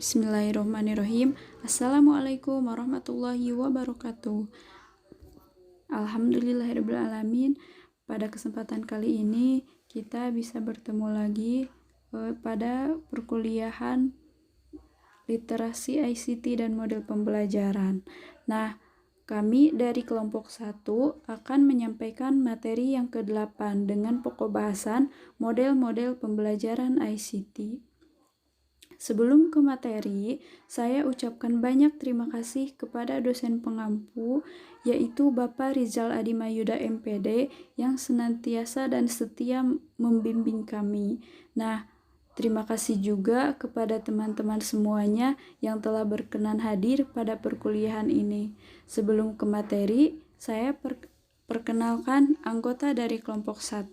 Bismillahirrahmanirrahim. Assalamualaikum warahmatullahi wabarakatuh. Alhamdulillahirrahmanirrahim. Pada kesempatan kali ini kita bisa bertemu lagi pada perkuliahan literasi ICT dan model pembelajaran. Nah, kami dari kelompok 1 akan menyampaikan materi yang ke-8 dengan pokok bahasan model-model pembelajaran ICT. Sebelum ke materi, saya ucapkan banyak terima kasih kepada dosen pengampu, yaitu Bapak Rizal Adimayuda MPD, yang senantiasa dan setia membimbing kami. Nah, terima kasih juga kepada teman-teman semuanya yang telah berkenan hadir pada perkuliahan ini. Sebelum ke materi, saya perkenalkan anggota dari kelompok 1.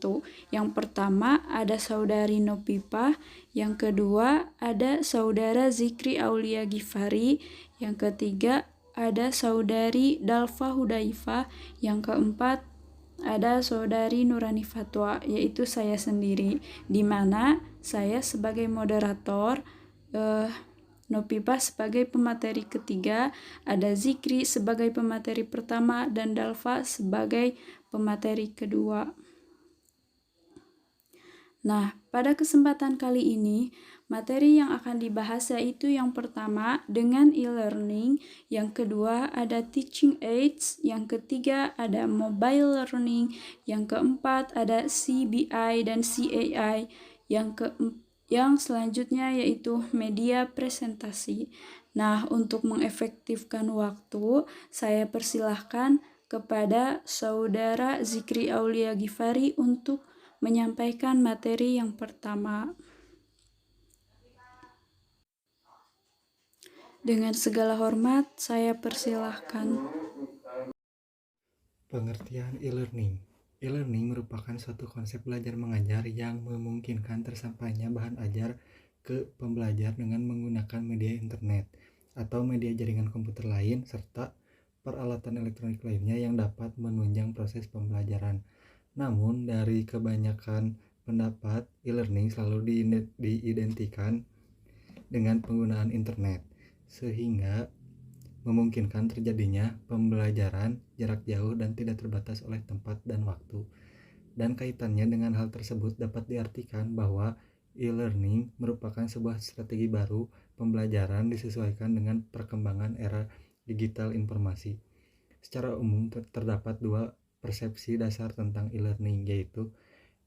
Yang pertama ada Saudari Nopipah, yang kedua ada Saudara Zikri Aulia Gifari, yang ketiga ada Saudari Dalfa Hudaifah, yang keempat ada Saudari Nurani Fatwa, yaitu saya sendiri, di mana saya sebagai moderator, Nopipah sebagai pemateri ketiga, ada Zikri sebagai pemateri pertama, dan Dalfa sebagai pemateri kedua. Nah, pada kesempatan kali ini, materi yang akan dibahas yaitu yang pertama dengan e-learning, yang kedua ada teaching aids, yang ketiga ada mobile learning, yang keempat ada CBI dan CAI, yang selanjutnya yaitu media presentasi. Nah, untuk mengefektifkan waktu, saya persilahkan kepada Saudara Zikri Aulia Gifari untuk menyampaikan materi yang pertama. Dengan segala hormat, saya persilahkan. Pengertian e-learning. E-learning merupakan suatu konsep belajar mengajar yang memungkinkan tersampainya bahan ajar ke pembelajar dengan menggunakan media internet atau media jaringan komputer lain serta peralatan elektronik lainnya yang dapat menunjang proses pembelajaran. Namun, dari kebanyakan pendapat, e-learning selalu diidentikan dengan penggunaan internet, sehingga memungkinkan terjadinya pembelajaran jarak jauh dan tidak terbatas oleh tempat dan waktu. Dan kaitannya dengan hal tersebut dapat diartikan bahwa e-learning merupakan sebuah strategi baru pembelajaran disesuaikan dengan perkembangan era digital informasi. Secara umum terdapat dua persepsi dasar tentang e-learning, yaitu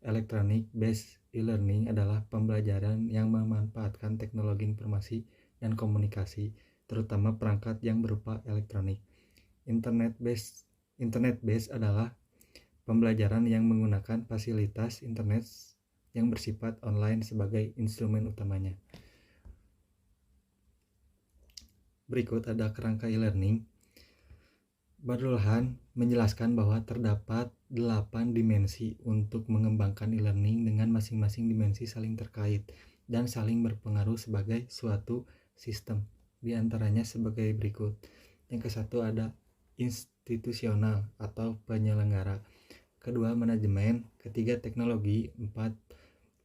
electronic based e-learning adalah pembelajaran yang memanfaatkan teknologi informasi dan komunikasi, terutama perangkat yang berupa elektronik. Internet based adalah pembelajaran yang menggunakan fasilitas internet yang bersifat online sebagai instrumen utamanya. Berikut ada kerangka e-learning. Badrulhan menjelaskan bahwa terdapat 8 dimensi untuk mengembangkan e-learning dengan masing-masing dimensi saling terkait dan saling berpengaruh sebagai suatu sistem. Di antaranya sebagai berikut. Yang ke-1 ada institusional atau penyelenggara. Kedua, manajemen. Ketiga, teknologi. 4,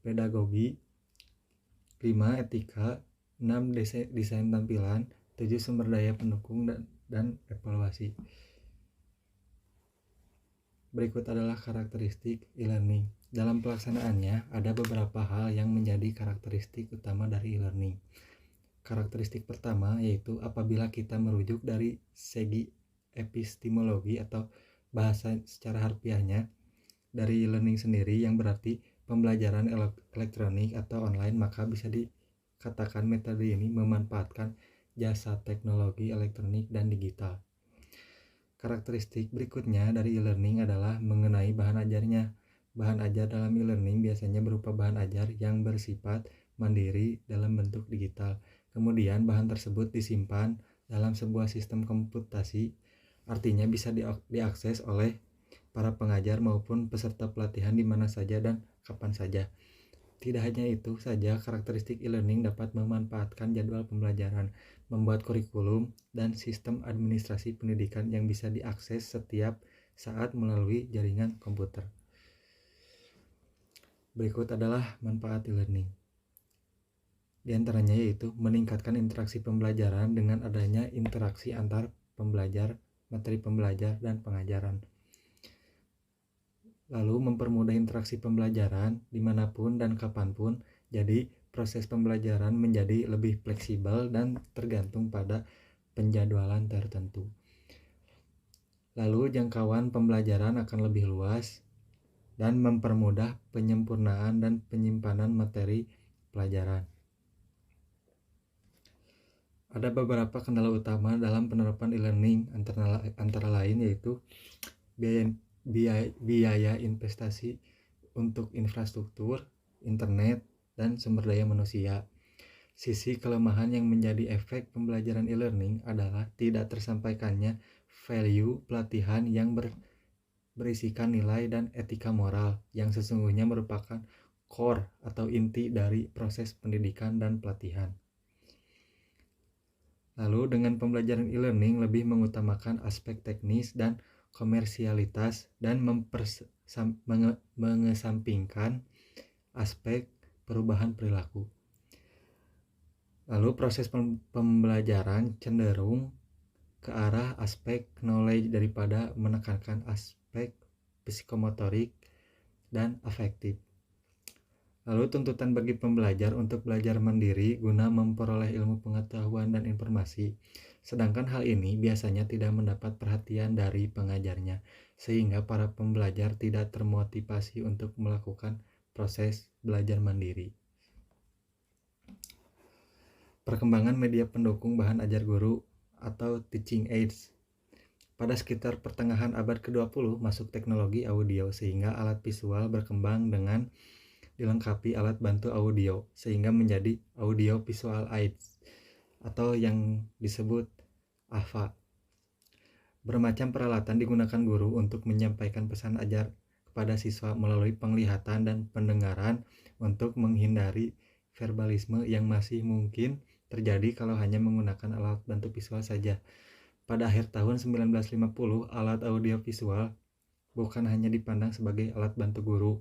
pedagogi. 5, etika. 6, desain tampilan. 7, sumber daya pendukung dan evaluasi. Berikut adalah karakteristik e-learning. Dalam pelaksanaannya, ada beberapa hal yang menjadi karakteristik utama dari e-learning. Karakteristik pertama yaitu apabila kita merujuk dari segi epistemologi atau bahasa secara harfiahnya dari e-learning sendiri, yang berarti pembelajaran elektronik atau online, maka bisa dikatakan metode ini memanfaatkan jasa teknologi elektronik dan digital. Karakteristik berikutnya dari e-learning adalah mengenai bahan ajarnya. Bahan ajar dalam e-learning biasanya berupa bahan ajar yang bersifat mandiri dalam bentuk digital. Kemudian bahan tersebut disimpan dalam sebuah sistem komputasi, artinya bisa diakses oleh para pengajar maupun peserta pelatihan di mana saja dan kapan saja. Tidak hanya itu saja, karakteristik e-learning dapat memanfaatkan jadwal pembelajaran, membuat kurikulum, dan sistem administrasi pendidikan yang bisa diakses setiap saat melalui jaringan komputer. Berikut adalah manfaat e-learning. Di antaranya yaitu meningkatkan interaksi pembelajaran dengan adanya interaksi antar pembelajar, materi pembelajar, dan pengajaran. Lalu mempermudah interaksi pembelajaran dimanapun dan kapanpun, jadi proses pembelajaran menjadi lebih fleksibel dan tergantung pada penjadwalan tertentu. Lalu jangkauan pembelajaran akan lebih luas dan mempermudah penyempurnaan dan penyimpanan materi pelajaran. Ada beberapa kendala utama dalam penerapan e-learning, antara lain yaitu biaya investasi untuk infrastruktur, internet, dan sumber daya manusia. Sisi kelemahan yang menjadi efek pembelajaran e-learning adalah tidak tersampaikannya value pelatihan yang berisikan nilai dan etika moral yang sesungguhnya merupakan core atau inti dari proses pendidikan dan pelatihan. Lalu dengan pembelajaran e-learning lebih mengutamakan aspek teknis dan komersialitas dan mengesampingkan aspek perubahan perilaku. Lalu proses pembelajaran cenderung ke arah aspek knowledge daripada menekankan aspek psikomotorik dan afektif. Lalu tuntutan bagi pembelajar untuk belajar mandiri guna memperoleh ilmu pengetahuan dan informasi. Sedangkan hal ini biasanya tidak mendapat perhatian dari pengajarnya, sehingga para pembelajar tidak termotivasi untuk melakukan proses belajar mandiri. Perkembangan media pendukung bahan ajar guru atau teaching aids. Pada sekitar pertengahan abad ke-20 masuk teknologi audio sehingga alat visual berkembang dengan dilengkapi alat bantu audio sehingga menjadi audio visual aids atau yang disebut AVA. Bermacam peralatan digunakan guru untuk menyampaikan pesan ajar kepada siswa melalui penglihatan dan pendengaran untuk menghindari verbalisme yang masih mungkin terjadi kalau hanya menggunakan alat bantu visual saja. Pada akhir tahun 1950, alat audio visual bukan hanya dipandang sebagai alat bantu guru,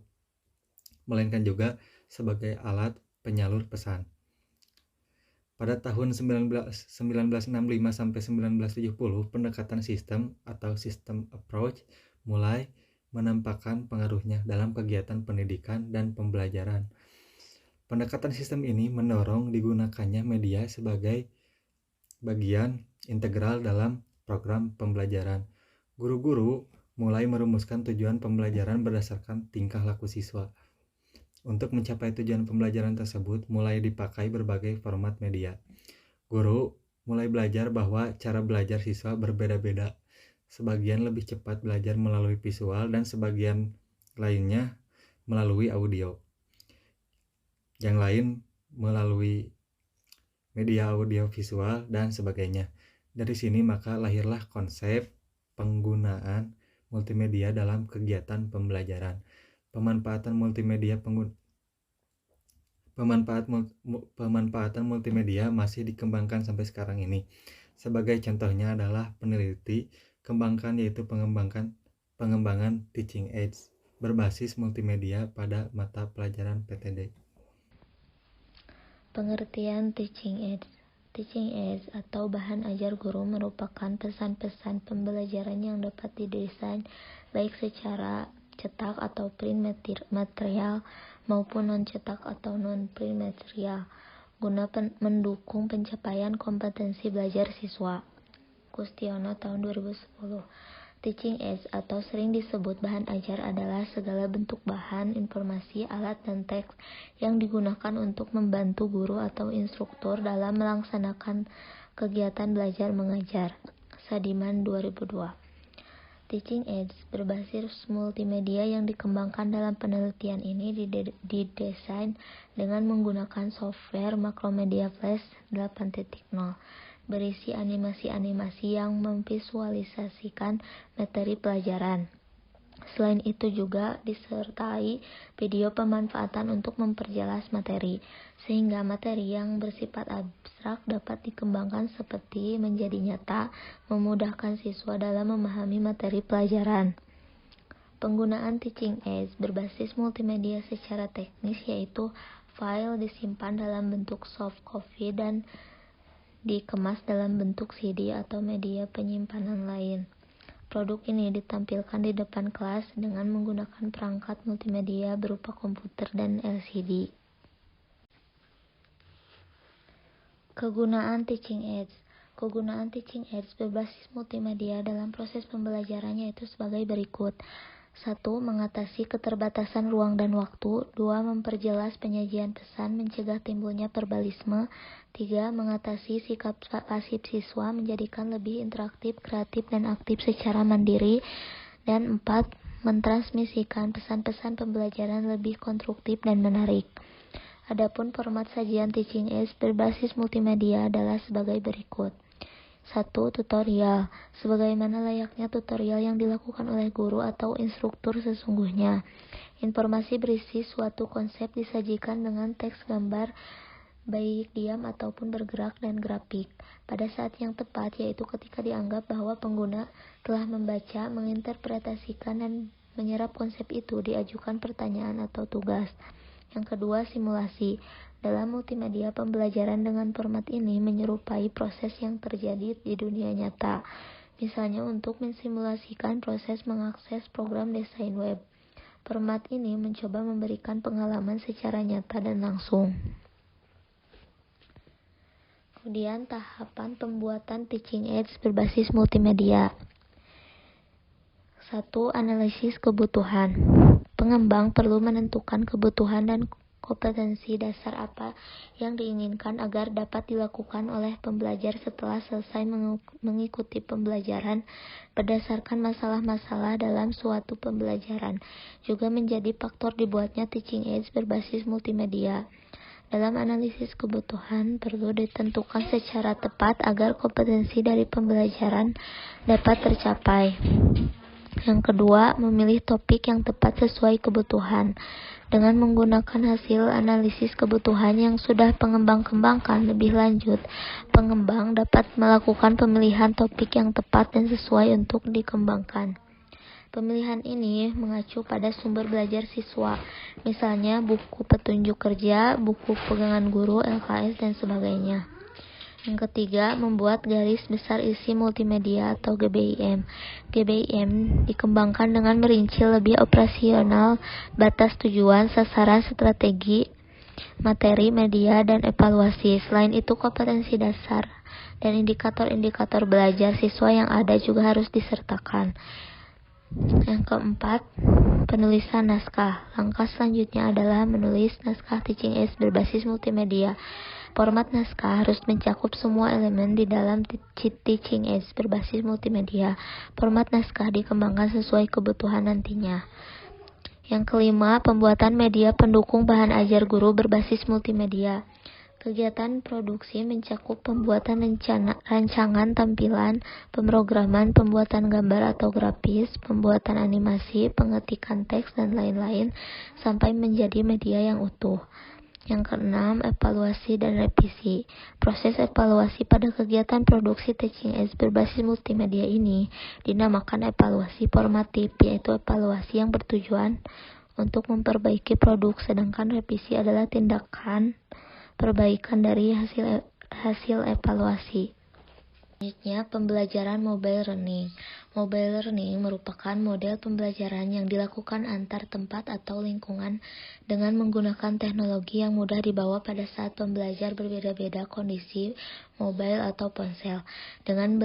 melainkan juga sebagai alat penyalur pesan. Pada tahun 1965 sampai 1970, pendekatan sistem atau system approach mulai menampakkan pengaruhnya dalam kegiatan pendidikan dan pembelajaran. Pendekatan sistem ini mendorong digunakannya media sebagai bagian integral dalam program pembelajaran. Guru-guru mulai merumuskan tujuan pembelajaran berdasarkan tingkah laku siswa. Untuk mencapai tujuan pembelajaran tersebut, mulai dipakai berbagai format media. Guru mulai belajar bahwa cara belajar siswa berbeda-beda. Sebagian lebih cepat belajar melalui visual dan sebagian lainnya melalui audio. Yang lain melalui media audio visual dan sebagainya. Dari sini maka lahirlah konsep penggunaan multimedia dalam kegiatan pembelajaran. Pemanfaatan multimedia masih dikembangkan sampai sekarang ini. Sebagai contohnya adalah peneliti kembangkan yaitu pengembangan teaching aids berbasis multimedia pada mata pelajaran PTD. Pengertian teaching aids. Teaching aids atau bahan ajar guru merupakan pesan-pesan pembelajaran yang dapat didesain baik secara cetak atau print material maupun non-cetak atau non-print material guna mendukung pencapaian kompetensi belajar siswa. Kustiono tahun 2010. Teaching aids atau sering disebut bahan ajar adalah segala bentuk bahan, informasi, alat, dan teks yang digunakan untuk membantu guru atau instruktur dalam melaksanakan kegiatan belajar mengajar. Sadiman 2002. Teaching aids berbasis multimedia yang dikembangkan dalam penelitian ini didesain dengan menggunakan software Macromedia Flash 8.0 berisi animasi-animasi yang memvisualisasikan materi pelajaran. Selain itu juga disertai video pemanfaatan untuk memperjelas materi, sehingga materi yang bersifat abstrak dapat dikembangkan seperti menjadi nyata, memudahkan siswa dalam memahami materi pelajaran. Penggunaan teaching aids berbasis multimedia secara teknis yaitu file disimpan dalam bentuk soft copy dan dikemas dalam bentuk CD atau media penyimpanan lain. Produk ini ditampilkan di depan kelas dengan menggunakan perangkat multimedia berupa komputer dan LCD. Kegunaan Teaching Aids. Kegunaan Teaching Aids berbasis multimedia dalam proses pembelajaran yaitu sebagai berikut. 1. Mengatasi keterbatasan ruang dan waktu. 2. Memperjelas penyajian pesan, mencegah timbulnya verbalisme. 3. Mengatasi sikap pasif siswa, menjadikan lebih interaktif, kreatif, dan aktif secara mandiri. Dan 4. Mentransmisikan pesan-pesan pembelajaran lebih konstruktif dan menarik. Adapun format sajian Teaching Aids berbasis multimedia adalah sebagai berikut. 1. Tutorial. Sebagaimana layaknya tutorial yang dilakukan oleh guru atau instruktur sesungguhnya. Informasi berisi suatu konsep disajikan dengan teks gambar, baik diam ataupun bergerak dan grafik, pada saat yang tepat, yaitu ketika dianggap bahwa pengguna telah membaca, menginterpretasikan, dan menyerap konsep itu, diajukan pertanyaan atau tugas. Yang kedua, simulasi. Dalam multimedia, pembelajaran dengan format ini menyerupai proses yang terjadi di dunia nyata. Misalnya untuk mensimulasikan proses mengakses program desain web. Format ini mencoba memberikan pengalaman secara nyata dan langsung. Kemudian tahapan pembuatan Teaching Aids berbasis multimedia. 1. Analisis kebutuhan. Pengembang perlu menentukan kebutuhan dan kompetensi dasar apa yang diinginkan agar dapat dilakukan oleh pembelajar setelah selesai mengikuti pembelajaran berdasarkan masalah-masalah dalam suatu pembelajaran. Juga menjadi faktor dibuatnya Teaching Aids berbasis multimedia. Dalam analisis kebutuhan perlu ditentukan secara tepat agar kompetensi dari pembelajaran dapat tercapai. Yang kedua, memilih topik yang tepat sesuai kebutuhan. Dengan menggunakan hasil analisis kebutuhan yang sudah pengembang kembangkan lebih lanjut, pengembang dapat melakukan pemilihan topik yang tepat dan sesuai untuk dikembangkan. Pemilihan ini mengacu pada sumber belajar siswa, misalnya buku petunjuk kerja, buku pegangan guru, LKS, dan sebagainya. Yang ketiga, membuat garis besar isi multimedia atau GBIM. GBIM dikembangkan dengan merinci lebih operasional batas tujuan, sasaran, strategi, materi, media, dan evaluasi. Selain itu, kompetensi dasar dan indikator-indikator belajar siswa yang ada juga harus disertakan. Yang keempat, penulisan naskah. Langkah selanjutnya adalah menulis naskah Teaching Aids berbasis multimedia. Format naskah harus mencakup semua elemen di dalam Teaching Aids berbasis multimedia. Format naskah dikembangkan sesuai kebutuhan nantinya. Yang kelima, pembuatan media pendukung bahan ajar guru berbasis multimedia. Kegiatan produksi mencakup pembuatan rancangan tampilan, pemrograman, pembuatan gambar atau grafis, pembuatan animasi, pengetikan teks, dan lain-lain, sampai menjadi media yang utuh. Yang keenam, evaluasi dan revisi. Proses evaluasi pada kegiatan produksi Teaching Aids berbasis multimedia ini dinamakan evaluasi formatif, yaitu evaluasi yang bertujuan untuk memperbaiki produk, sedangkan revisi adalah tindakan perbaikan dari hasil evaluasi. Selanjutnya, pembelajaran mobile learning. Mobile learning merupakan model pembelajaran yang dilakukan antar tempat atau lingkungan dengan menggunakan teknologi yang mudah dibawa pada saat pembelajar berbeda-beda kondisi mobile atau ponsel. Dengan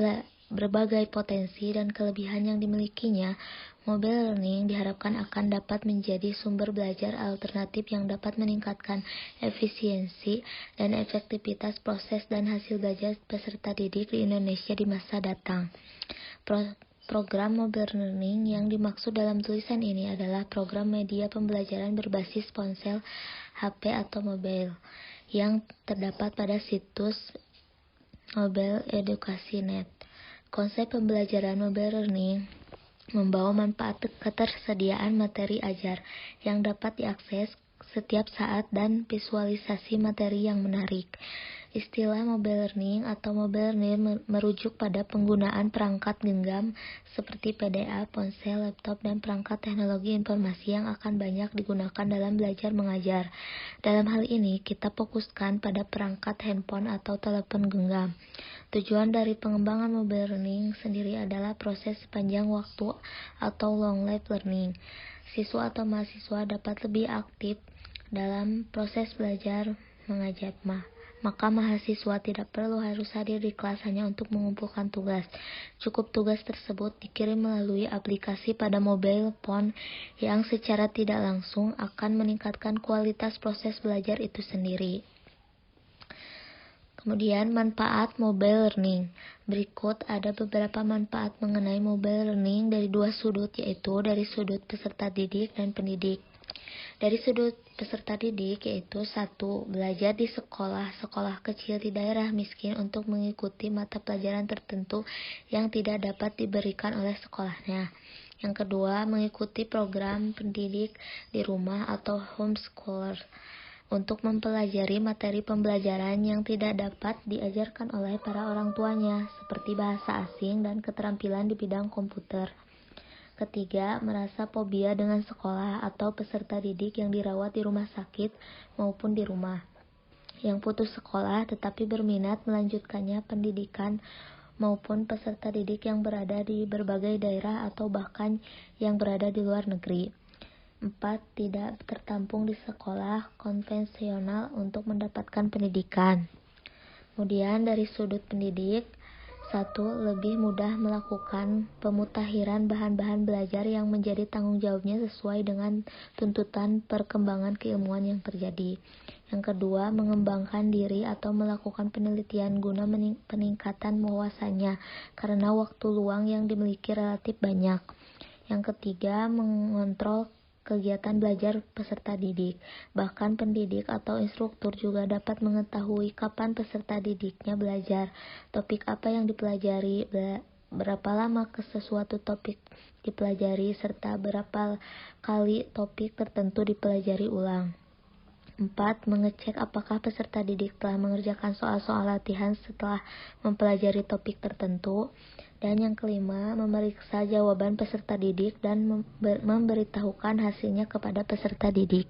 berbagai potensi dan kelebihan yang dimilikinya, mobile learning diharapkan akan dapat menjadi sumber belajar alternatif yang dapat meningkatkan efisiensi dan efektivitas proses dan hasil belajar peserta didik di Indonesia di masa datang. Program mobile learning yang dimaksud dalam tulisan ini adalah program media pembelajaran berbasis ponsel, HP, atau mobile yang terdapat pada situs Mobile Education Net. Konsep pembelajaran mobile learning membawa manfaat ketersediaan materi ajar yang dapat diakses setiap saat dan visualisasi materi yang menarik. Istilah mobile learning atau mobile learning merujuk pada penggunaan perangkat genggam seperti PDA, ponsel, laptop, dan perangkat teknologi informasi yang akan banyak digunakan dalam belajar mengajar. Dalam hal ini, kita fokuskan pada perangkat handphone atau telepon genggam. Tujuan dari pengembangan mobile learning sendiri adalah proses sepanjang waktu atau long life learning. Siswa atau mahasiswa dapat lebih aktif dalam proses belajar mengajar. Maka mahasiswa tidak perlu harus hadir di kelas hanya untuk mengumpulkan tugas. Cukup tugas tersebut dikirim melalui aplikasi pada mobile phone yang secara tidak langsung akan meningkatkan kualitas proses belajar itu sendiri. Kemudian manfaat mobile learning. Berikut ada beberapa manfaat mengenai mobile learning dari dua sudut, yaitu dari sudut peserta didik dan pendidik. Dari sudut peserta didik, yaitu 1. Belajar di sekolah kecil di daerah miskin untuk mengikuti mata pelajaran tertentu yang tidak dapat diberikan oleh sekolahnya. Yang kedua, mengikuti program pendidik di rumah atau homeschooler untuk mempelajari materi pembelajaran yang tidak dapat diajarkan oleh para orang tuanya, seperti bahasa asing dan keterampilan di bidang komputer. Ketiga, merasa fobia dengan sekolah atau peserta didik yang dirawat di rumah sakit maupun di rumah, yang putus sekolah tetapi berminat melanjutkannya pendidikan, maupun peserta didik yang berada di berbagai daerah atau bahkan yang berada di luar negeri. 4. Tidak tertampung di sekolah konvensional untuk mendapatkan pendidikan. Kemudian dari sudut pendidik, 1. Lebih mudah melakukan pemutakhiran bahan-bahan belajar yang menjadi tanggung jawabnya sesuai dengan tuntutan perkembangan keilmuan yang terjadi. Yang kedua, mengembangkan diri atau melakukan penelitian guna peningkatan wawasannya karena waktu luang yang dimiliki relatif banyak. Yang ketiga, mengontrol kegiatan belajar peserta didik. Bahkan pendidik atau instruktur juga dapat mengetahui kapan peserta didiknya belajar, topik apa yang dipelajari, berapa lama sesuatu topik dipelajari, serta berapa kali topik tertentu dipelajari ulang. 4. Mengecek apakah peserta didik telah mengerjakan soal-soal latihan setelah mempelajari topik tertentu. Dan yang kelima, memeriksa jawaban peserta didik dan memberitahukan hasilnya kepada peserta didik.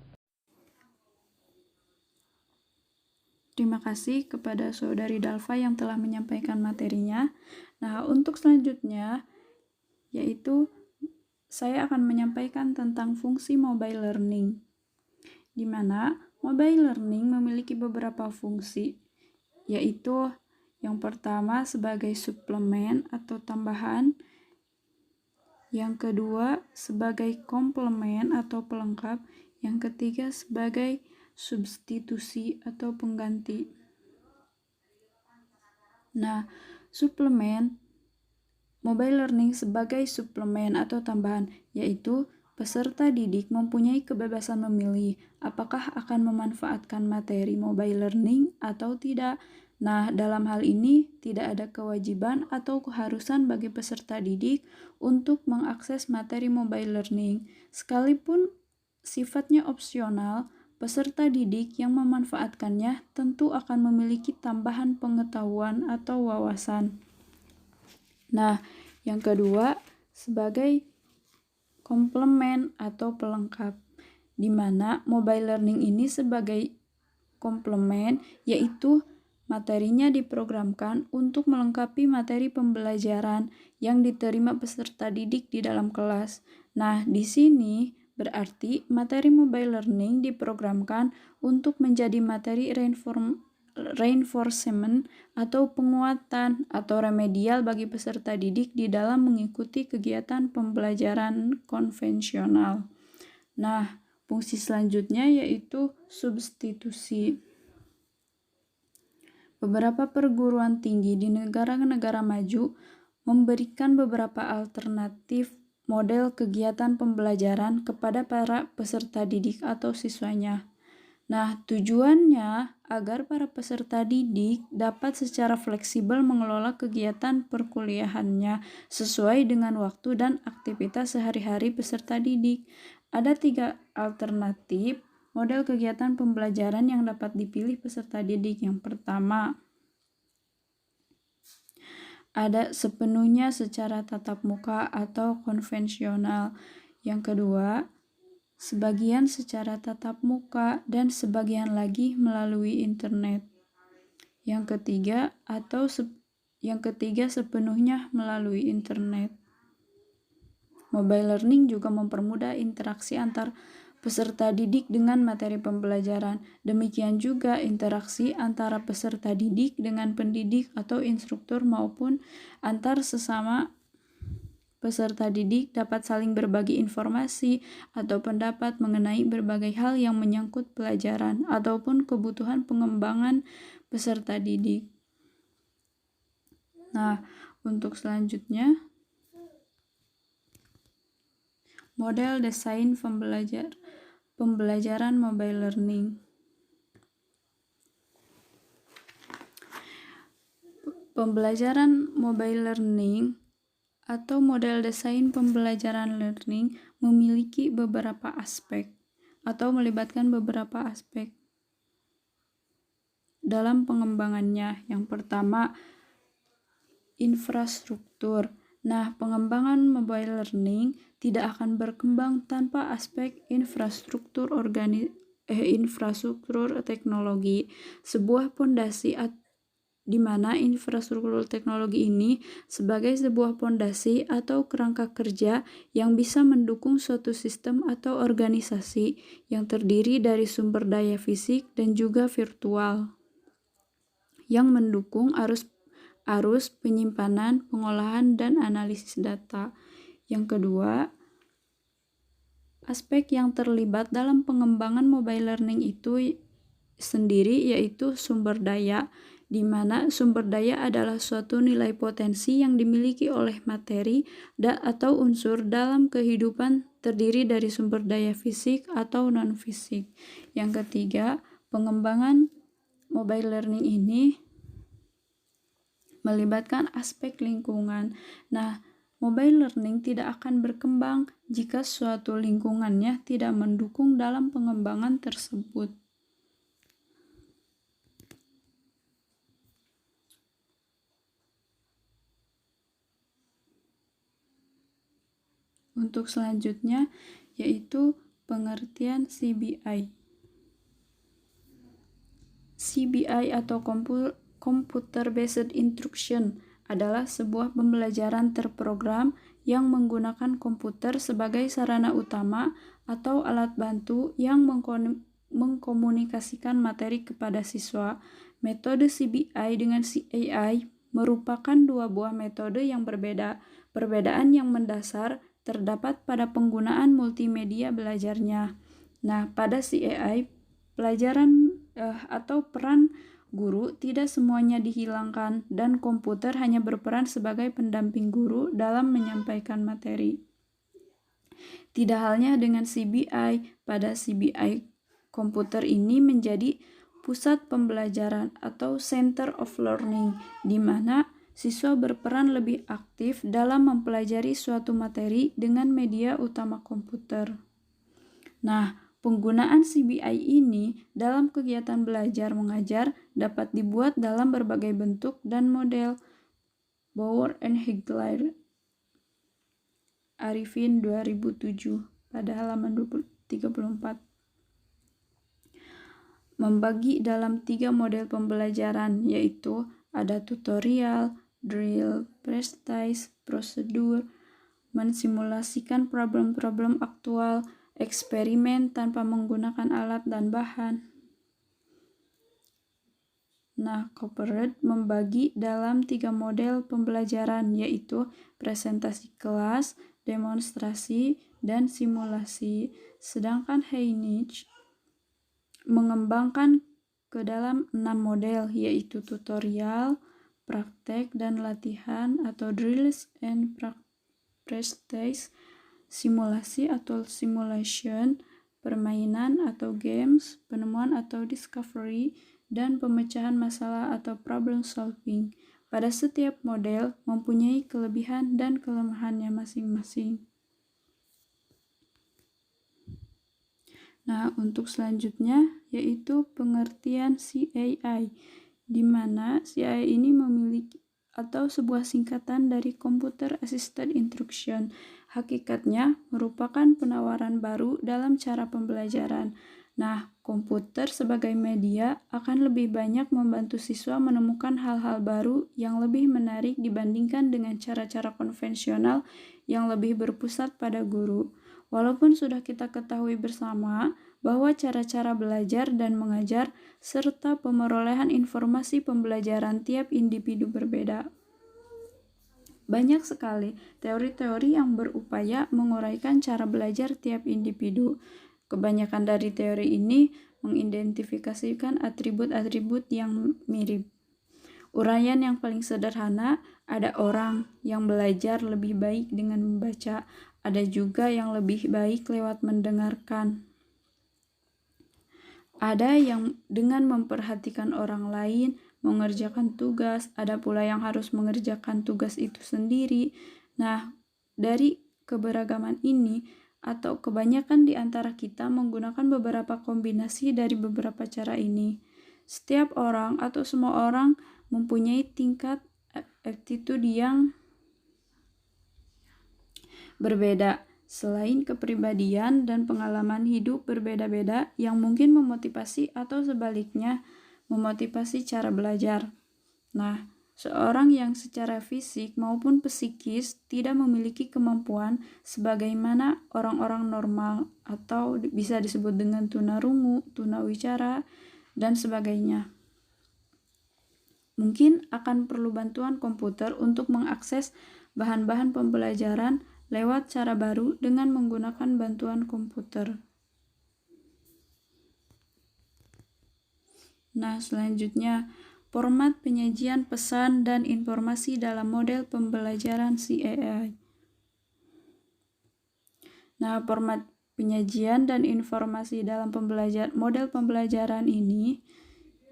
Terima kasih kepada Saudari Dalva yang telah menyampaikan materinya. Nah, untuk selanjutnya, yaitu saya akan menyampaikan tentang fungsi mobile learning, di mana mobile learning memiliki beberapa fungsi, yaitu yang pertama sebagai suplemen atau tambahan, yang kedua sebagai komplement atau pelengkap, yang ketiga sebagai substitusi atau pengganti. Nah, suplemen mobile learning sebagai suplemen atau tambahan, yaitu peserta didik mempunyai kebebasan memilih apakah akan memanfaatkan materi mobile learning atau tidak. Nah, dalam hal ini tidak ada kewajiban atau keharusan bagi peserta didik untuk mengakses materi mobile learning. Sekalipun sifatnya opsional, peserta didik yang memanfaatkannya tentu akan memiliki tambahan pengetahuan atau wawasan. Nah, yang kedua sebagai komplement atau pelengkap, di mana mobile learning ini sebagai komplement, yaitu materinya diprogramkan untuk melengkapi materi pembelajaran yang diterima peserta didik di dalam kelas. Nah, di sini berarti materi mobile learning diprogramkan untuk menjadi materi reinforcement atau penguatan atau remedial bagi peserta didik di dalam mengikuti kegiatan pembelajaran konvensional. Nah, fungsi selanjutnya yaitu substitusi. Beberapa perguruan tinggi di negara-negara maju memberikan beberapa alternatif model kegiatan pembelajaran kepada para peserta didik atau siswanya. Nah, tujuannya agar para peserta didik dapat secara fleksibel mengelola kegiatan perkuliahannya sesuai dengan waktu dan aktivitas sehari-hari peserta didik. Ada 3 alternatif Model kegiatan pembelajaran yang dapat dipilih peserta didik. Yang pertama, ada sepenuhnya secara tatap muka atau konvensional. Yang kedua, sebagian secara tatap muka dan sebagian lagi melalui internet. Yang ketiga sepenuhnya melalui internet. Mobile learning juga mempermudah interaksi antar peserta didik dengan materi pembelajaran. Demikian juga interaksi antara peserta didik dengan pendidik atau instruktur maupun antar sesama peserta didik dapat saling berbagi informasi atau pendapat mengenai berbagai hal yang menyangkut pelajaran ataupun kebutuhan pengembangan peserta didik. Nah, untuk selanjutnya, model desain pembelajaran mobile learning. Pembelajaran mobile learning atau model desain pembelajaran learning memiliki beberapa aspek atau melibatkan beberapa aspek dalam pengembangannya. Yang pertama, infrastruktur. Nah, pengembangan mobile learning tidak akan berkembang tanpa aspek infrastruktur teknologi. Sebuah pondasi di mana infrastruktur teknologi ini sebagai sebuah pondasi atau kerangka kerja yang bisa mendukung suatu sistem atau organisasi yang terdiri dari sumber daya fisik dan juga virtual yang mendukung arus penyimpanan, pengolahan, dan analisis data. Yang kedua, aspek yang terlibat dalam pengembangan mobile learning itu sendiri yaitu sumber daya, di mana sumber daya adalah suatu nilai potensi yang dimiliki oleh materi atau unsur dalam kehidupan terdiri dari sumber daya fisik atau non-fisik. Yang ketiga, pengembangan mobile learning ini melibatkan aspek lingkungan. Nah, mobile learning tidak akan berkembang jika suatu lingkungannya tidak mendukung dalam pengembangan tersebut. Untuk selanjutnya yaitu pengertian CBI. CBI atau Computer Based Instruction adalah sebuah pembelajaran terprogram yang menggunakan komputer sebagai sarana utama atau alat bantu yang mengkomunikasikan materi kepada siswa. Metode CBI dengan CAI merupakan dua buah metode yang berbeda. Perbedaan yang mendasar terdapat pada penggunaan multimedia belajarnya. Nah, pada CAI, pelajaran atau peran guru tidak semuanya dihilangkan dan komputer hanya berperan sebagai pendamping guru dalam menyampaikan materi. Tidak halnya dengan CBI, pada CBI komputer ini menjadi pusat pembelajaran atau center of learning, di mana siswa berperan lebih aktif dalam mempelajari suatu materi dengan media utama komputer. Nah, penggunaan CBI ini dalam kegiatan belajar mengajar dapat dibuat dalam berbagai bentuk dan model. Bauer and Hegler, Arifin 2007 pada halaman 34. Membagi dalam 3 model pembelajaran, yaitu ada tutorial, drill, practice, prosedur, mensimulasikan problem-problem aktual, eksperimen tanpa menggunakan alat dan bahan. Nah, Cooperet membagi dalam 3 model pembelajaran, yaitu presentasi kelas, demonstrasi, dan simulasi. Sedangkan Heinrich mengembangkan ke dalam 6 model, yaitu tutorial, praktek dan latihan atau drills and practice, simulasi atau simulation, permainan atau games, penemuan atau discovery, dan pemecahan masalah atau problem solving. Pada setiap model mempunyai kelebihan dan kelemahannya masing-masing. Nah, untuk selanjutnya yaitu pengertian CAI, di mana CAI ini memiliki atau sebuah singkatan dari Computer Assisted Instruction. Hakikatnya merupakan penawaran baru dalam cara pembelajaran. Nah, komputer sebagai media akan lebih banyak membantu siswa menemukan hal-hal baru yang lebih menarik dibandingkan dengan cara-cara konvensional yang lebih berpusat pada guru. Walaupun sudah kita ketahui bersama bahwa cara-cara belajar dan mengajar serta pemerolehan informasi pembelajaran tiap individu berbeda. Banyak sekali teori-teori yang berupaya menguraikan cara belajar tiap individu. Kebanyakan dari teori ini mengidentifikasikan atribut-atribut yang mirip. Uraian yang paling sederhana, ada orang yang belajar lebih baik dengan membaca, ada juga yang lebih baik lewat mendengarkan. Ada yang dengan memperhatikan orang lain, mengerjakan tugas, ada pula yang harus mengerjakan tugas itu sendiri. Nah, dari keberagaman ini, atau kebanyakan di antara kita menggunakan beberapa kombinasi dari beberapa cara ini. Setiap orang atau semua orang mempunyai tingkat aptitude yang berbeda. Selain kepribadian dan pengalaman hidup berbeda-beda yang mungkin memotivasi atau sebaliknya memotivasi cara belajar. Nah, seorang yang secara fisik maupun psikis tidak memiliki kemampuan sebagaimana orang-orang normal atau bisa disebut dengan tunarungu, tunawicara, dan sebagainya. Mungkin akan perlu bantuan komputer untuk mengakses bahan-bahan pembelajaran lewat cara baru dengan menggunakan bantuan komputer. Nah, selanjutnya format penyajian pesan dan informasi dalam model pembelajaran CAI. Nah, format penyajian dan informasi dalam model pembelajaran ini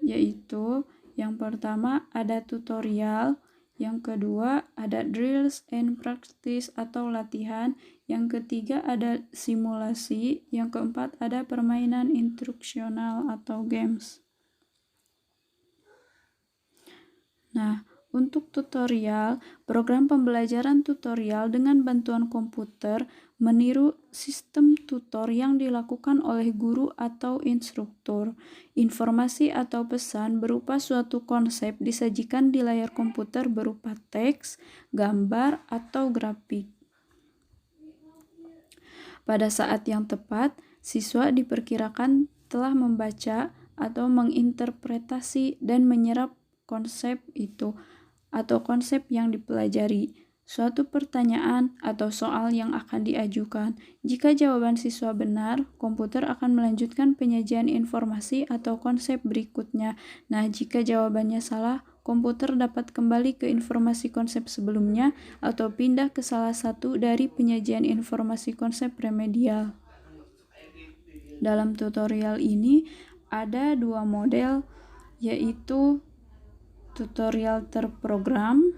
yaitu yang pertama ada tutorial, yang kedua ada drills and practice atau latihan, yang ketiga ada simulasi, yang keempat ada permainan instruksional atau games. Nah, untuk tutorial, program pembelajaran tutorial dengan bantuan komputer meniru sistem tutor yang dilakukan oleh guru atau instruktur. Informasi atau pesan berupa suatu konsep disajikan di layar komputer berupa teks, gambar, atau grafik. Pada saat yang tepat, siswa diperkirakan telah membaca atau menginterpretasi dan menyerap konsep itu atau konsep yang dipelajari, suatu pertanyaan atau soal yang akan diajukan. Jika jawaban siswa benar, komputer akan melanjutkan penyajian informasi atau konsep berikutnya. Nah, jika jawabannya salah, komputer dapat kembali ke informasi konsep sebelumnya atau pindah ke salah satu dari penyajian informasi konsep remedial. Dalam tutorial ini ada dua model, yaitu tutorial terprogram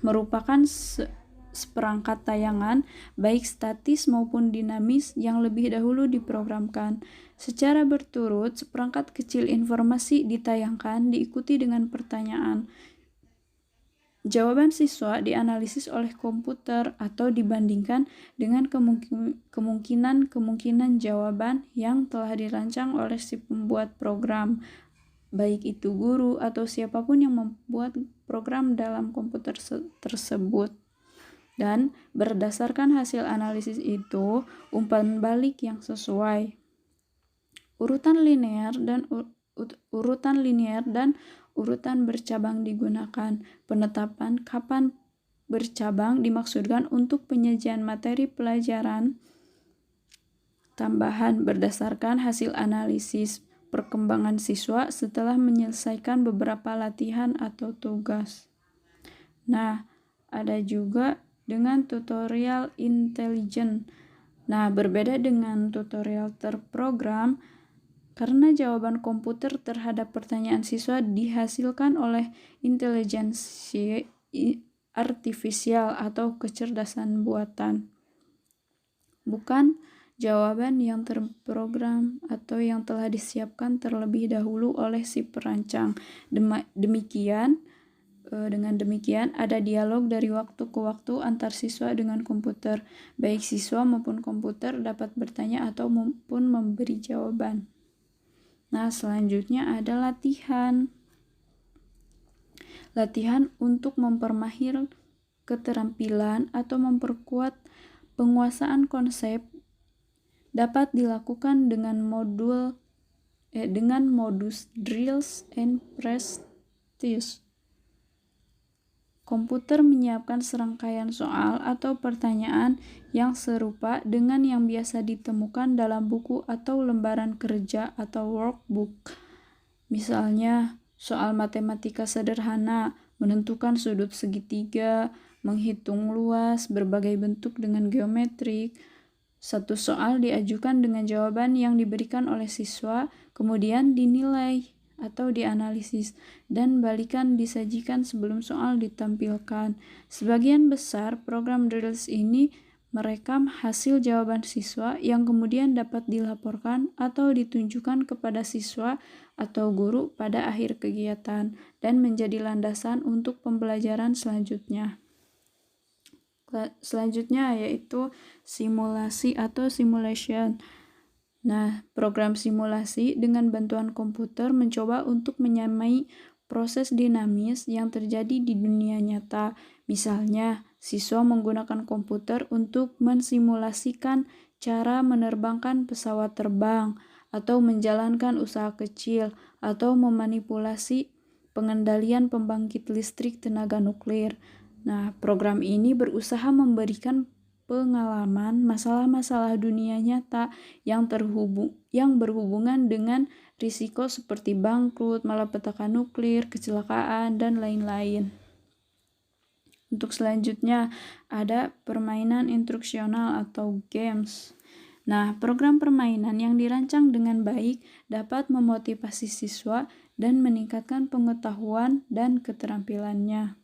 merupakan seperangkat tayangan baik statis maupun dinamis yang lebih dahulu diprogramkan. Secara berturut, seperangkat kecil informasi ditayangkan diikuti dengan pertanyaan. Jawaban siswa dianalisis oleh komputer atau dibandingkan dengan kemungkinan jawaban yang telah dirancang oleh si pembuat program, baik itu guru atau siapapun yang membuat program dalam komputer tersebut. Dan berdasarkan hasil analisis itu, umpan balik yang sesuai. Urutan linear dan urutan bercabang digunakan. Penetapan kapan bercabang dimaksudkan untuk penyajian materi pelajaran tambahan berdasarkan hasil analisis perkembangan siswa setelah menyelesaikan beberapa latihan atau tugas. Nah, ada juga dengan tutorial intelligent. Nah, berbeda dengan tutorial terprogram, karena jawaban komputer terhadap pertanyaan siswa dihasilkan oleh intelijensi artifisial atau kecerdasan buatan, bukan jawaban yang terprogram atau yang telah disiapkan terlebih dahulu oleh si perancang. Dengan demikian, ada dialog dari waktu ke waktu antar siswa dengan komputer. Baik siswa maupun komputer dapat bertanya atau maupun memberi jawaban. Nah, selanjutnya ada latihan. Latihan untuk mempermahir keterampilan atau memperkuat penguasaan konsep dapat dilakukan dengan modus drills and practice. Komputer menyiapkan serangkaian soal atau pertanyaan yang serupa dengan yang biasa ditemukan dalam buku atau lembaran kerja atau workbook. Misalnya, soal matematika sederhana, menentukan sudut segitiga, menghitung luas, berbagai bentuk dengan geometrik. Satu soal diajukan dengan jawaban yang diberikan oleh siswa, kemudian dinilai atau dianalisis, dan balikan disajikan sebelum soal ditampilkan. Sebagian besar program drills ini merekam hasil jawaban siswa yang kemudian dapat dilaporkan atau ditunjukkan kepada siswa atau guru pada akhir kegiatan dan menjadi landasan untuk pembelajaran selanjutnya. Selanjutnya yaitu simulasi atau simulation. Nah, program simulasi dengan bantuan komputer mencoba untuk menyamai proses dinamis yang terjadi di dunia nyata. Misalnya, siswa menggunakan komputer untuk mensimulasikan cara menerbangkan pesawat terbang, atau menjalankan usaha kecil, atau memanipulasi pengendalian pembangkit listrik tenaga nuklir. Nah, program ini berusaha memberikan pengalaman masalah-masalah dunia nyata yang berhubungan dengan risiko seperti bangkrut, malapetaka nuklir, kecelakaan, dan lain-lain. Untuk selanjutnya ada permainan instruksional atau games. Nah, program permainan yang dirancang dengan baik dapat memotivasi siswa dan meningkatkan pengetahuan dan keterampilannya.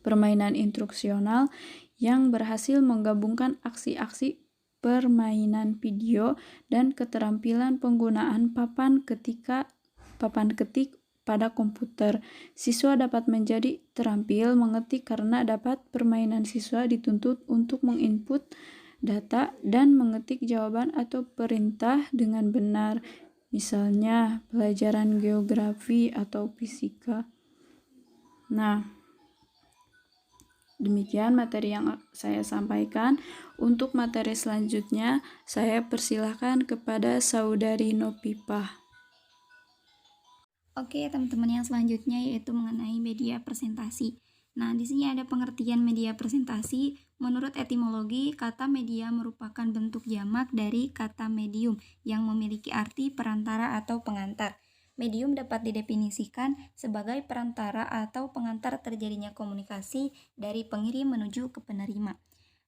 Permainan instruksional yang berhasil menggabungkan aksi-aksi permainan video dan keterampilan penggunaan papan ketik pada komputer. Siswa dapat menjadi terampil mengetik karena permainan siswa dituntut untuk menginput data dan mengetik jawaban atau perintah dengan benar. Misalnya, pelajaran geografi atau fisika. Nah, demikian materi yang saya sampaikan. Untuk materi selanjutnya, saya persilahkan kepada Saudari Nopipah. Oke, teman-teman, yang selanjutnya yaitu mengenai media presentasi. Nah, di sini ada pengertian media presentasi. Menurut etimologi, kata media merupakan bentuk jamak dari kata medium yang memiliki arti perantara atau pengantar. Medium dapat didefinisikan sebagai perantara atau pengantar terjadinya komunikasi dari pengirim menuju ke penerima.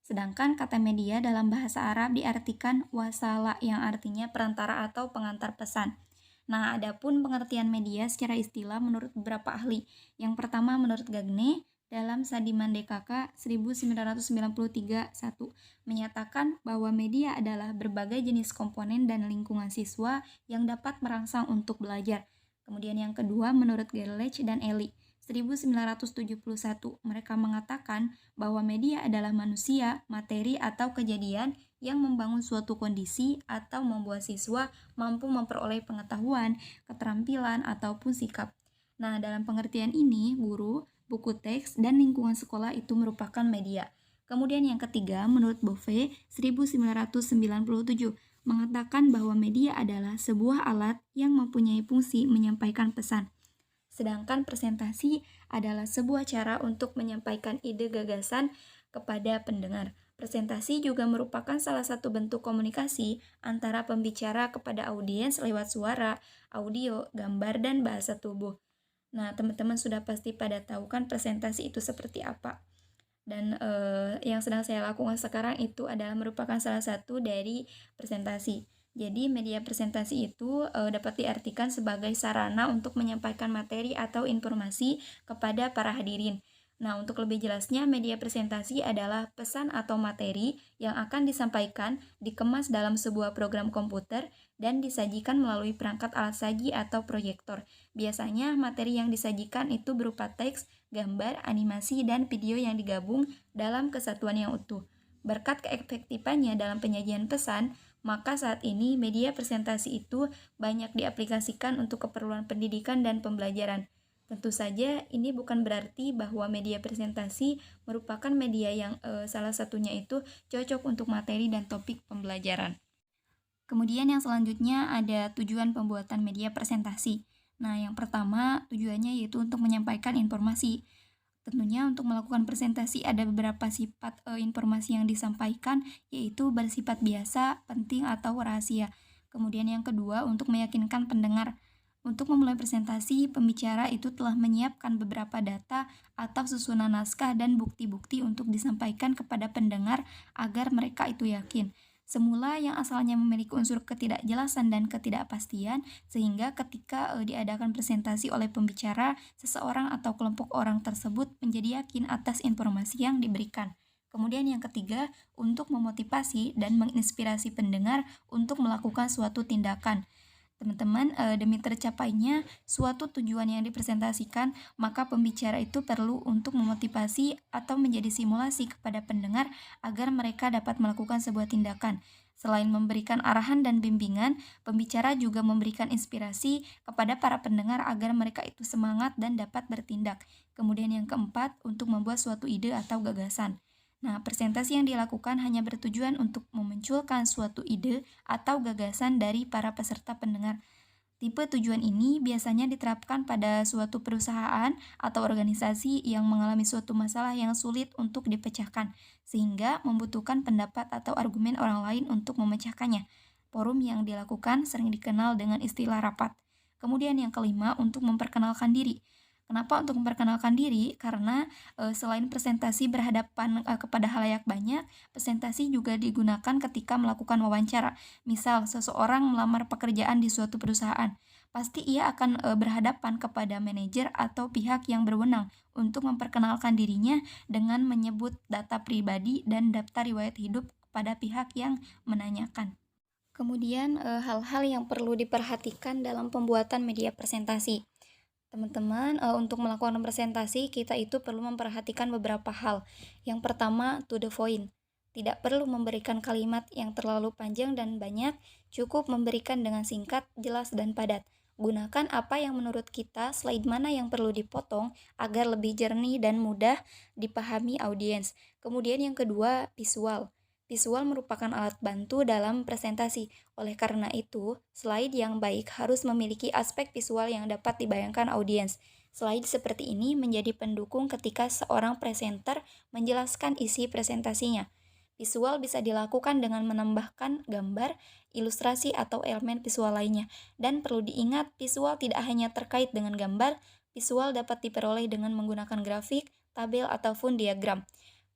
Sedangkan kata media dalam bahasa Arab diartikan wasala yang artinya perantara atau pengantar pesan. Nah, adapun pengertian media secara istilah menurut beberapa ahli. Yang pertama menurut Gagne dalam Sadiman DKK 1993 menyatakan bahwa media adalah berbagai jenis komponen dan lingkungan siswa yang dapat merangsang untuk belajar. Kemudian yang kedua menurut Gerlach dan Eli 1971 mereka mengatakan bahwa media adalah manusia, materi atau kejadian yang membangun suatu kondisi atau membuat siswa mampu memperoleh pengetahuan, keterampilan, ataupun sikap. Nah, dalam pengertian ini, guru, buku teks, dan lingkungan sekolah itu merupakan media. Kemudian yang ketiga, menurut Bove 1997, mengatakan bahwa media adalah sebuah alat yang mempunyai fungsi menyampaikan pesan. Sedangkan presentasi adalah sebuah cara untuk menyampaikan ide gagasan kepada pendengar. Presentasi juga merupakan salah satu bentuk komunikasi antara pembicara kepada audiens lewat suara, audio, gambar, dan bahasa tubuh. Nah, teman-teman sudah pasti pada tahu kan presentasi itu seperti apa. Dan yang sedang saya lakukan sekarang itu adalah merupakan salah satu dari presentasi. Jadi media presentasi itu dapat diartikan sebagai sarana untuk menyampaikan materi atau informasi kepada para hadirin. Nah, untuk lebih jelasnya, media presentasi adalah pesan atau materi yang akan disampaikan, dikemas dalam sebuah program komputer, dan disajikan melalui perangkat alat saji atau proyektor. Biasanya, materi yang disajikan itu berupa teks, gambar, animasi, dan video yang digabung dalam kesatuan yang utuh. Berkat keefektifannya dalam penyajian pesan, maka saat ini media presentasi itu banyak diaplikasikan untuk keperluan pendidikan dan pembelajaran. Tentu saja ini bukan berarti bahwa media presentasi merupakan media yang salah satunya itu cocok untuk materi dan topik pembelajaran. Kemudian yang selanjutnya ada tujuan pembuatan media presentasi. Nah, yang pertama tujuannya yaitu untuk menyampaikan informasi. Tentunya untuk melakukan presentasi ada beberapa sifat informasi yang disampaikan, yaitu bersifat biasa, penting, atau rahasia. Kemudian yang kedua, untuk meyakinkan pendengar. Untuk memulai presentasi, pembicara itu telah menyiapkan beberapa data atau susunan naskah dan bukti-bukti untuk disampaikan kepada pendengar agar mereka itu yakin. Semula yang asalnya memiliki unsur ketidakjelasan dan ketidakpastian, sehingga ketika diadakan presentasi oleh pembicara, seseorang atau kelompok orang tersebut menjadi yakin atas informasi yang diberikan. Kemudian yang ketiga, untuk memotivasi dan menginspirasi pendengar untuk melakukan suatu tindakan. Teman-teman, demi tercapainya suatu tujuan yang dipresentasikan, maka pembicara itu perlu untuk memotivasi atau menjadi simulasi kepada pendengar agar mereka dapat melakukan sebuah tindakan. Selain memberikan arahan dan bimbingan, pembicara juga memberikan inspirasi kepada para pendengar agar mereka itu semangat dan dapat bertindak. Kemudian yang keempat, untuk membuat suatu ide atau gagasan. Nah, presentasi yang dilakukan hanya bertujuan untuk memunculkan suatu ide atau gagasan dari para peserta pendengar. Tipe tujuan ini biasanya diterapkan pada suatu perusahaan atau organisasi yang mengalami suatu masalah yang sulit untuk dipecahkan, sehingga membutuhkan pendapat atau argumen orang lain untuk memecahkannya. Forum yang dilakukan sering dikenal dengan istilah rapat. Kemudian yang kelima, untuk memperkenalkan diri. Kenapa untuk memperkenalkan diri? Karena selain presentasi berhadapan kepada halayak banyak, presentasi juga digunakan ketika melakukan wawancara. Misal, seseorang melamar pekerjaan di suatu perusahaan. Pasti ia akan berhadapan kepada manajer atau pihak yang berwenang untuk memperkenalkan dirinya dengan menyebut data pribadi dan daftar riwayat hidup kepada pihak yang menanyakan. Kemudian hal-hal yang perlu diperhatikan dalam pembuatan media presentasi. Teman-teman, untuk melakukan presentasi, kita itu perlu memperhatikan beberapa hal. Yang pertama, to the point. Tidak perlu memberikan kalimat yang terlalu panjang dan banyak, cukup memberikan dengan singkat, jelas, dan padat. Gunakan apa yang menurut kita, slide mana yang perlu dipotong, agar lebih jernih dan mudah dipahami audiens. Kemudian yang kedua, visual. Visual merupakan alat bantu dalam presentasi. Oleh karena itu, slide yang baik harus memiliki aspek visual yang dapat dibayangkan audiens. Slide seperti ini menjadi pendukung ketika seorang presenter menjelaskan isi presentasinya. Visual bisa dilakukan dengan menambahkan gambar, ilustrasi, atau elemen visual lainnya. Dan perlu diingat, visual tidak hanya terkait dengan gambar, visual dapat diperoleh dengan menggunakan grafik, tabel, ataupun diagram.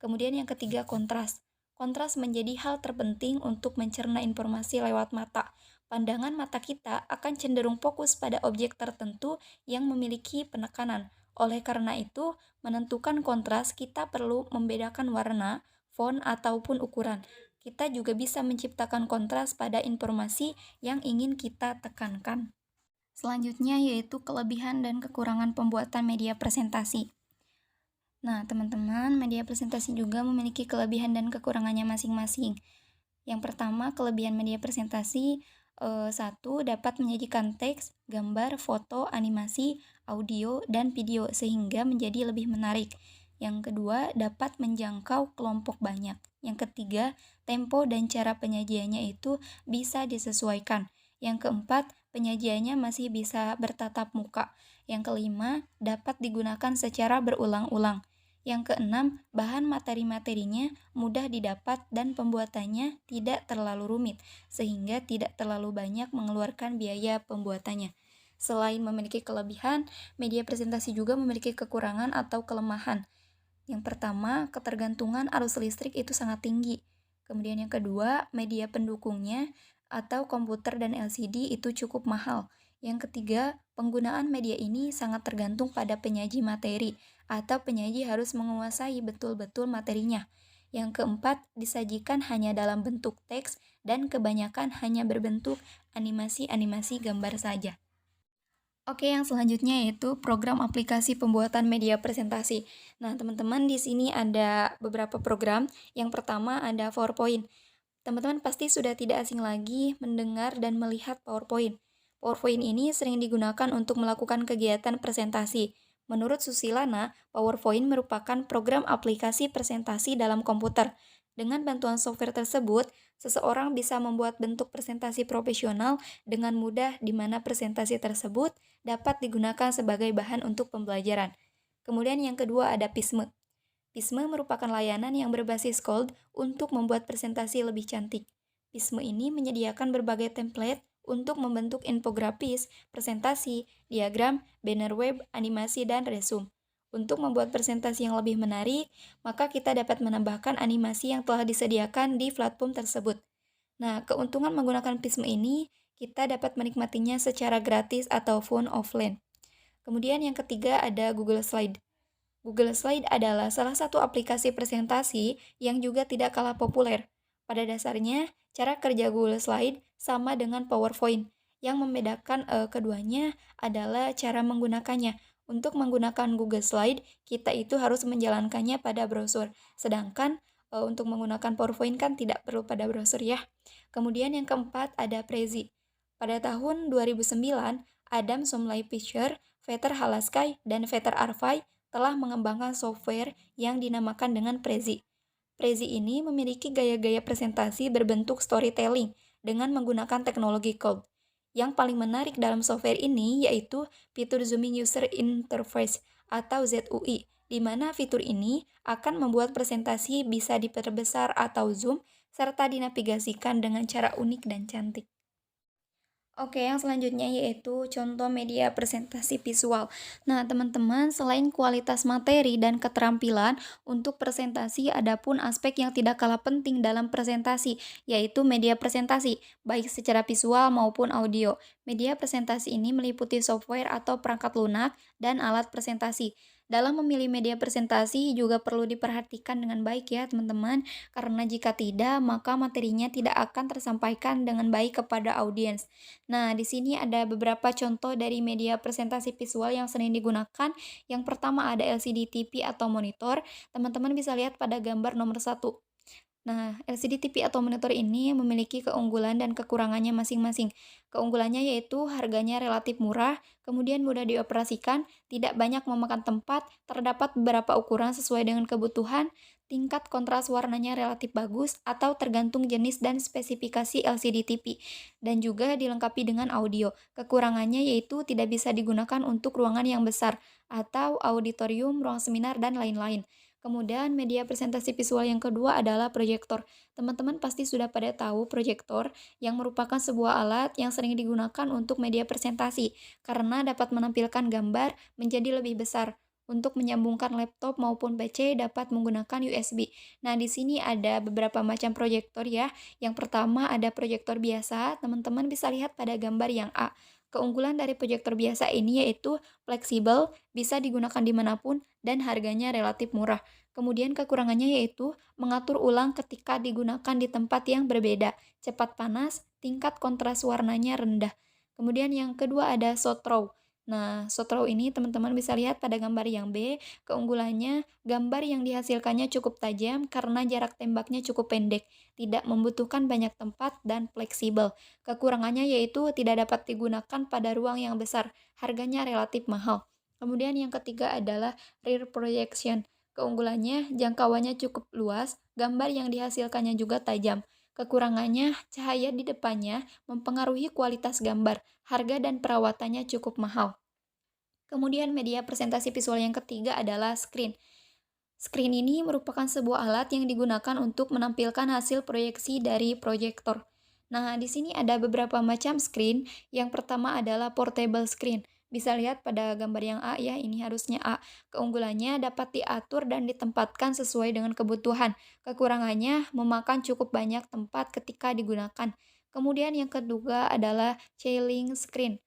Kemudian yang ketiga, kontras. Kontras menjadi hal terpenting untuk mencerna informasi lewat mata. Pandangan mata kita akan cenderung fokus pada objek tertentu yang memiliki penekanan. Oleh karena itu, menentukan kontras kita perlu membedakan warna, font, ataupun ukuran. Kita juga bisa menciptakan kontras pada informasi yang ingin kita tekankan. Selanjutnya yaitu kelebihan dan kekurangan pembuatan media presentasi. Nah, teman-teman, media presentasi juga memiliki kelebihan dan kekurangannya masing-masing. Yang pertama, kelebihan media presentasi, satu, dapat menyajikan teks, gambar, foto, animasi, audio, dan video sehingga menjadi lebih menarik. Yang kedua, dapat menjangkau kelompok banyak. Yang ketiga, tempo dan cara penyajiannya itu bisa disesuaikan. Yang keempat, penyajiannya masih bisa bertatap muka. Yang kelima, dapat digunakan secara berulang-ulang. Yang keenam, bahan materi-materinya mudah didapat dan pembuatannya tidak terlalu rumit, sehingga tidak terlalu banyak mengeluarkan biaya pembuatannya. Selain memiliki kelebihan, media presentasi juga memiliki kekurangan atau kelemahan. Yang pertama, ketergantungan arus listrik itu sangat tinggi. Kemudian yang kedua, media pendukungnya atau komputer dan LCD itu cukup mahal. Yang ketiga, penggunaan media ini sangat tergantung pada penyaji materi. atau penyaji harus menguasai betul-betul materinya. Yang keempat, disajikan hanya dalam bentuk teks dan kebanyakan hanya berbentuk animasi-animasi gambar saja. Oke, yang selanjutnya yaitu program aplikasi pembuatan media presentasi. Nah, teman-teman di sini ada beberapa program. Yang pertama ada PowerPoint. Teman-teman pasti sudah tidak asing lagi mendengar dan melihat PowerPoint. PowerPoint ini sering digunakan untuk melakukan kegiatan presentasi. Menurut Susilana, PowerPoint merupakan program aplikasi presentasi dalam komputer. Dengan bantuan software tersebut, seseorang bisa membuat bentuk presentasi profesional dengan mudah di mana presentasi tersebut dapat digunakan sebagai bahan untuk pembelajaran. Kemudian yang kedua ada Pisme. Pisme merupakan layanan yang berbasis code untuk membuat presentasi lebih cantik. Pisme ini menyediakan berbagai template untuk membentuk infografis, presentasi, diagram, banner web, animasi, dan resume. Untuk membuat presentasi yang lebih menarik, maka kita dapat menambahkan animasi yang telah disediakan di platform tersebut. Nah, keuntungan menggunakan Pisme ini, kita dapat menikmatinya secara gratis ataupun offline. Kemudian yang ketiga ada Google Slide. Google Slide adalah salah satu aplikasi presentasi yang juga tidak kalah populer. Pada dasarnya, cara kerja Google Slide sama dengan PowerPoint. Yang membedakan keduanya adalah cara menggunakannya. Untuk menggunakan Google Slide, kita itu harus menjalankannya pada browser. Sedangkan untuk menggunakan PowerPoint kan tidak perlu pada browser ya. Kemudian yang keempat ada Prezi. Pada tahun 2009, Adam Somlai-Fisher, Peter Halaskai, dan Peter Arvai telah mengembangkan software yang dinamakan dengan Prezi. Prezi ini memiliki gaya-gaya presentasi berbentuk storytelling dengan menggunakan teknologi cloud. Yang paling menarik dalam software ini yaitu fitur Zooming User Interface atau ZUI, di mana fitur ini akan membuat presentasi bisa diperbesar atau zoom serta dinavigasikan dengan cara unik dan cantik. Oke, yang selanjutnya yaitu contoh media presentasi visual. Nah, teman-teman, selain kualitas materi dan keterampilan untuk presentasi, ada pun aspek yang tidak kalah penting dalam presentasi, yaitu media presentasi, baik secara visual maupun audio. Media presentasi ini meliputi software atau perangkat lunak dan alat presentasi. Dalam memilih media presentasi juga perlu diperhatikan dengan baik ya, teman-teman, karena jika tidak, maka materinya tidak akan tersampaikan dengan baik kepada audiens. Nah, di sini ada beberapa contoh dari media presentasi visual yang sering digunakan. Yang pertama ada LCD TV atau monitor. Teman-teman bisa lihat pada gambar nomor 1. Nah, LCD TV atau monitor ini memiliki keunggulan dan kekurangannya masing-masing. Keunggulannya yaitu harganya relatif murah, kemudian mudah dioperasikan, tidak banyak memakan tempat, terdapat beberapa ukuran sesuai dengan kebutuhan, tingkat kontras warnanya relatif bagus, atau tergantung jenis dan spesifikasi LCD TV, dan juga dilengkapi dengan audio. Kekurangannya yaitu tidak bisa digunakan untuk ruangan yang besar, atau auditorium, ruang seminar, dan lain-lain. Kemudian media presentasi visual yang kedua adalah proyektor. Teman-teman pasti sudah pada tahu proyektor yang merupakan sebuah alat yang sering digunakan untuk media presentasi karena dapat menampilkan gambar menjadi lebih besar. Untuk menyambungkan laptop maupun PC dapat menggunakan USB. Nah, di sini ada beberapa macam proyektor ya. Yang pertama ada proyektor biasa, teman-teman bisa lihat pada gambar yang A. Keunggulan dari proyektor biasa ini yaitu fleksibel, bisa digunakan dimanapun, dan harganya relatif murah. Kemudian kekurangannya yaitu mengatur ulang ketika digunakan di tempat yang berbeda, cepat panas, tingkat kontras warnanya rendah. Kemudian yang kedua ada sothrow. Nah, sothrow ini teman-teman bisa lihat pada gambar yang B. Keunggulannya, gambar yang dihasilkannya cukup tajam karena jarak tembaknya cukup pendek, tidak membutuhkan banyak tempat, dan fleksibel. Kekurangannya yaitu tidak dapat digunakan pada ruang yang besar, harganya relatif mahal. Kemudian yang ketiga adalah rear projection. Keunggulannya, jangkauannya cukup luas, gambar yang dihasilkannya juga tajam. Kekurangannya, cahaya di depannya mempengaruhi kualitas gambar, harga dan perawatannya cukup mahal. Kemudian media presentasi visual yang ketiga adalah screen. Screen ini merupakan sebuah alat yang digunakan untuk menampilkan hasil proyeksi dari proyektor. Nah, di sini ada beberapa macam screen. Yang pertama adalah portable screen. Bisa lihat pada gambar yang A ya, ini harusnya A. Keunggulannya dapat diatur dan ditempatkan sesuai dengan kebutuhan. Kekurangannya memakan cukup banyak tempat ketika digunakan. Kemudian yang kedua adalah Ceiling screen.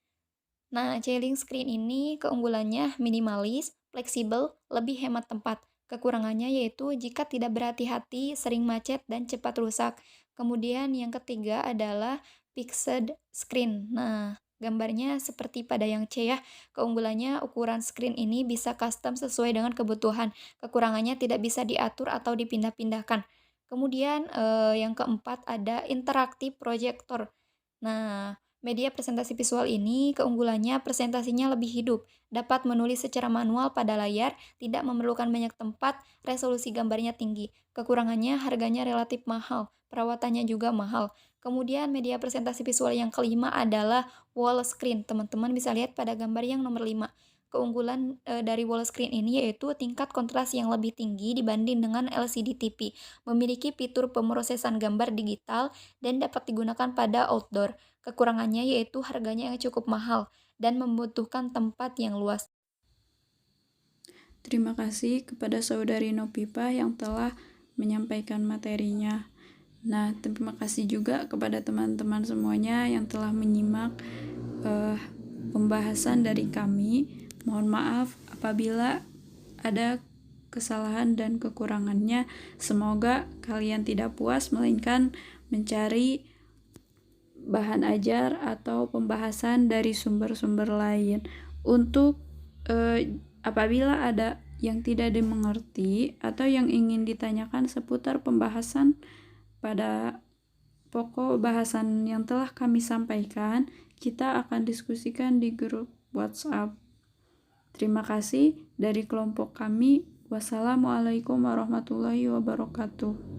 Nah, Ceiling screen ini keunggulannya minimalis, fleksibel, lebih hemat tempat. Kekurangannya yaitu jika tidak berhati-hati, sering macet, dan cepat rusak. Kemudian yang ketiga adalah fixed screen. Nah, gambarnya seperti pada yang C ya. Keunggulannya ukuran screen ini bisa custom sesuai dengan kebutuhan. Kekurangannya tidak bisa diatur atau dipindah-pindahkan. Kemudian yang keempat ada interaktif proyektor. Nah, media presentasi visual ini keunggulannya presentasinya lebih hidup, dapat menulis secara manual pada layar, tidak memerlukan banyak tempat, resolusi gambarnya tinggi. Kekurangannya harganya relatif mahal, perawatannya juga mahal. Kemudian media presentasi visual yang kelima adalah wall screen. Teman-teman bisa lihat pada gambar yang nomor 5. Keunggulan dari wall screen ini yaitu tingkat kontras yang lebih tinggi dibanding dengan LCD TV, memiliki fitur pemrosesan gambar digital, dan dapat digunakan pada outdoor. Kekurangannya yaitu harganya yang cukup mahal dan membutuhkan tempat yang luas. Terima kasih kepada Saudari Nopipa yang telah menyampaikan materinya. Nah, terima kasih juga kepada teman-teman semuanya yang telah menyimak pembahasan dari kami. Mohon maaf apabila ada kesalahan dan kekurangannya. Semoga kalian tidak puas, melainkan mencari bahan ajar atau pembahasan dari sumber-sumber lain. Untuk apabila ada yang tidak dimengerti atau yang ingin ditanyakan seputar pembahasan pada pokok bahasan yang telah kami sampaikan, kita akan diskusikan di grup WhatsApp. Terima kasih dari kelompok kami. Wassalamualaikum warahmatullahi wabarakatuh.